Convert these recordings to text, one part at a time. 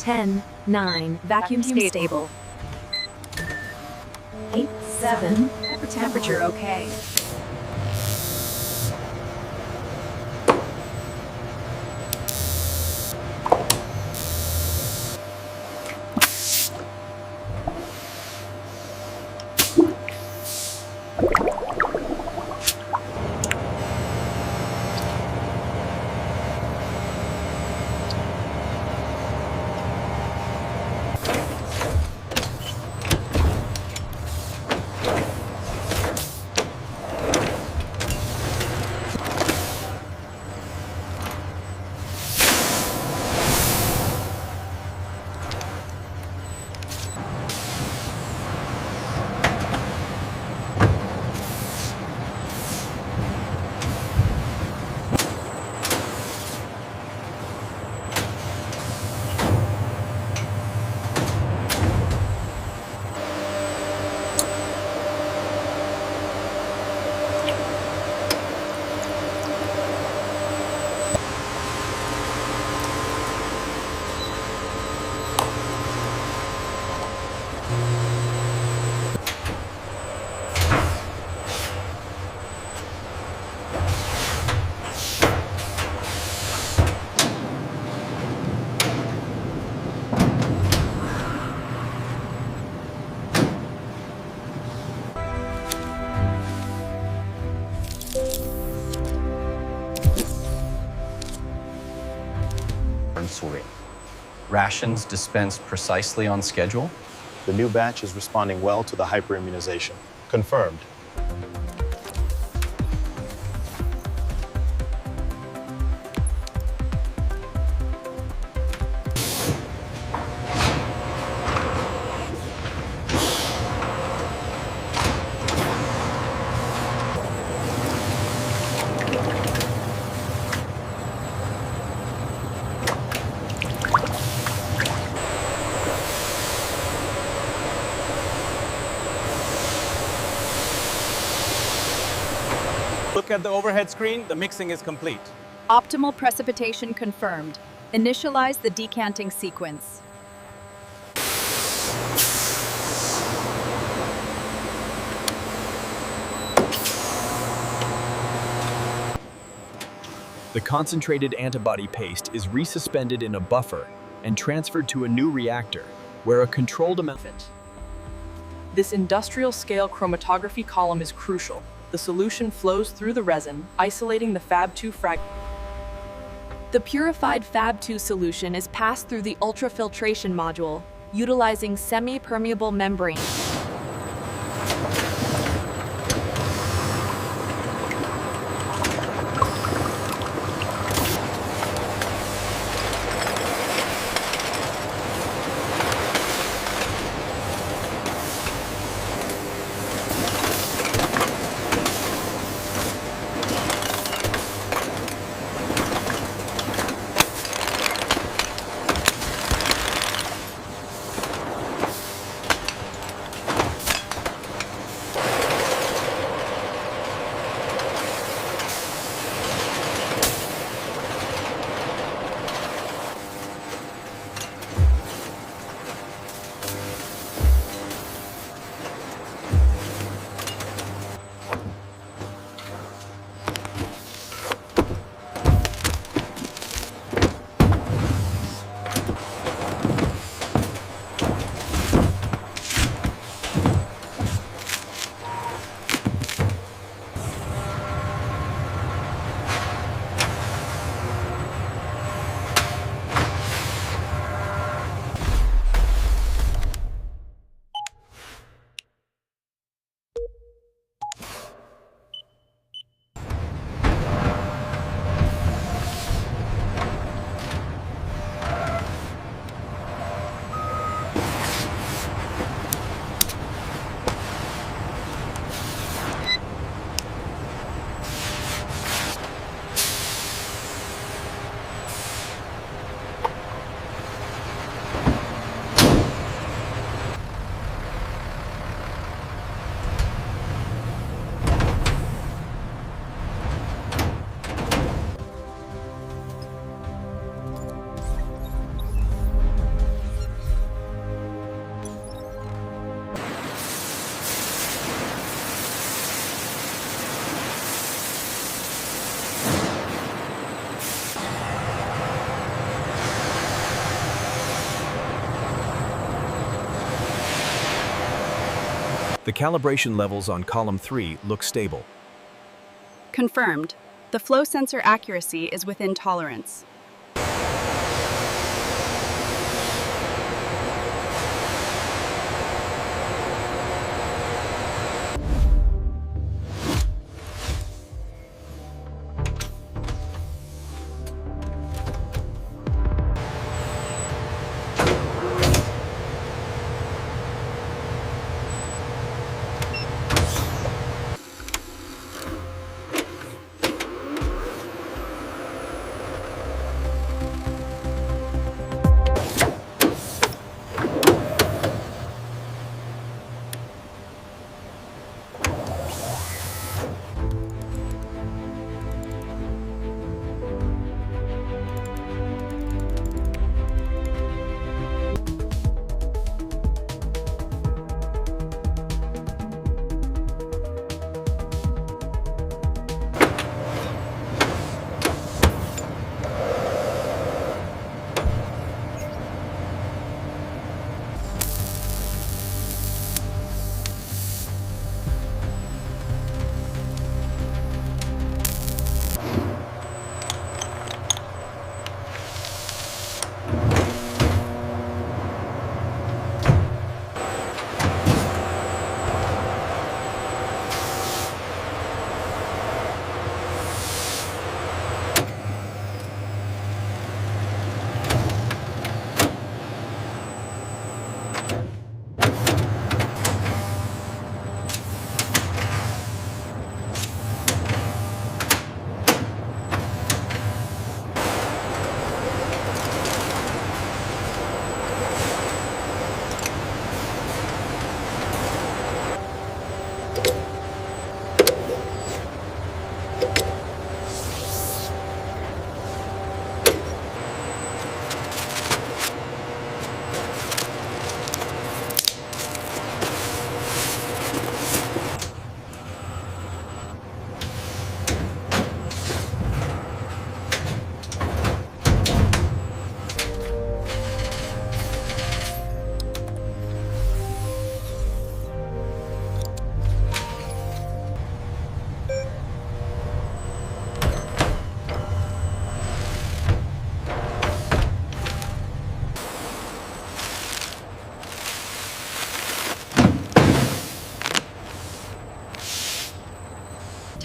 10, 9, vacuum stable. 8, 7, temperature okay. Rations dispensed precisely on schedule. The new batch is responding well to the hyperimmunization. Confirmed. Look at the overhead screen, the mixing is complete. Optimal precipitation confirmed. Initialize the decanting sequence. The concentrated antibody paste is resuspended in a buffer and transferred to a new reactor, where a controlled amount. This industrial-scale chromatography column is crucial. The solution flows through the resin, isolating the Fab2 fragment. The purified Fab2 solution is passed through the ultrafiltration module, utilizing semi-permeable membrane. The calibration levels on column 3 look stable. Confirmed. The flow sensor accuracy is within tolerance.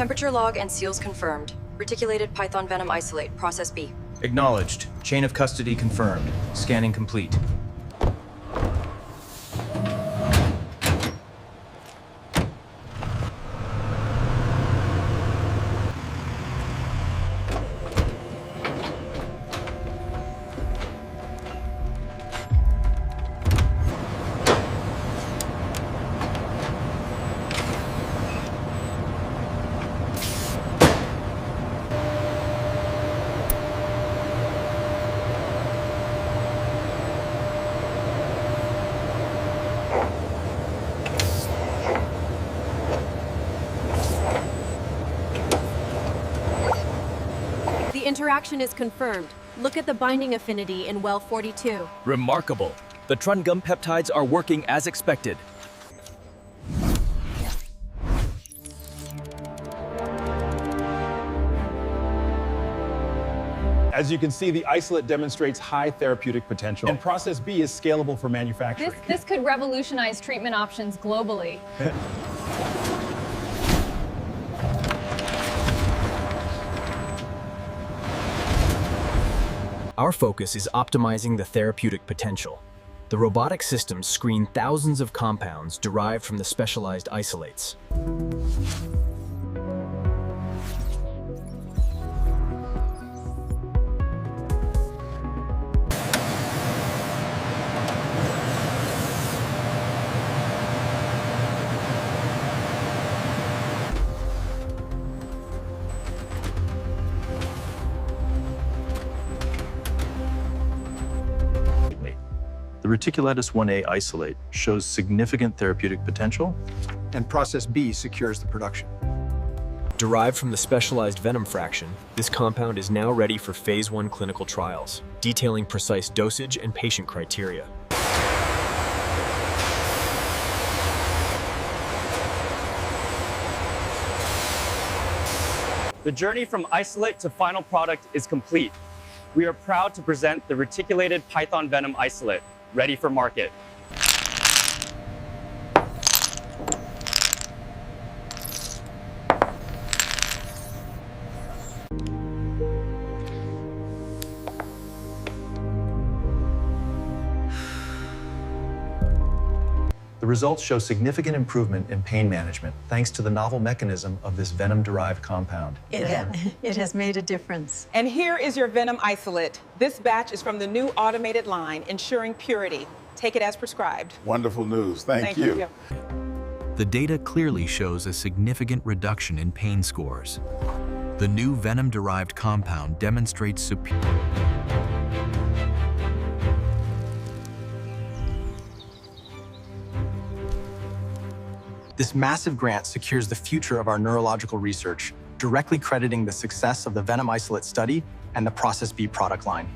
Temperature log and seals confirmed. Reticulated Python Venom isolate, process B. Acknowledged. Chain of custody confirmed. Scanning complete. The interaction is confirmed. Look at the binding affinity in well 42. Remarkable. The Trun gum peptides are working as expected. As you can see, the isolate demonstrates high therapeutic potential. And process B is scalable for manufacturing. This could revolutionize treatment options globally. Our focus is optimizing the therapeutic potential. The robotic systems screen thousands of compounds derived from the specialized isolates. The Reticulatus 1A isolate shows significant therapeutic potential. And process B secures the production. Derived from the specialized venom fraction, this compound is now ready for phase 1 clinical trials, detailing precise dosage and patient criteria. The journey from isolate to final product is complete. We are proud to present the Reticulated Python Venom Isolate, ready for market. The results show significant improvement in pain management thanks to the novel mechanism of this venom-derived compound. It has made a difference. And here is your Venom Isolate. This batch is from the new automated line, ensuring purity. Take it as prescribed. Wonderful news. Thank you. The data clearly shows a significant reduction in pain scores. The new venom-derived compound demonstrates superior. This massive grant secures the future of our neurological research, directly crediting the success of the Venom Isolate study and the Process B product line.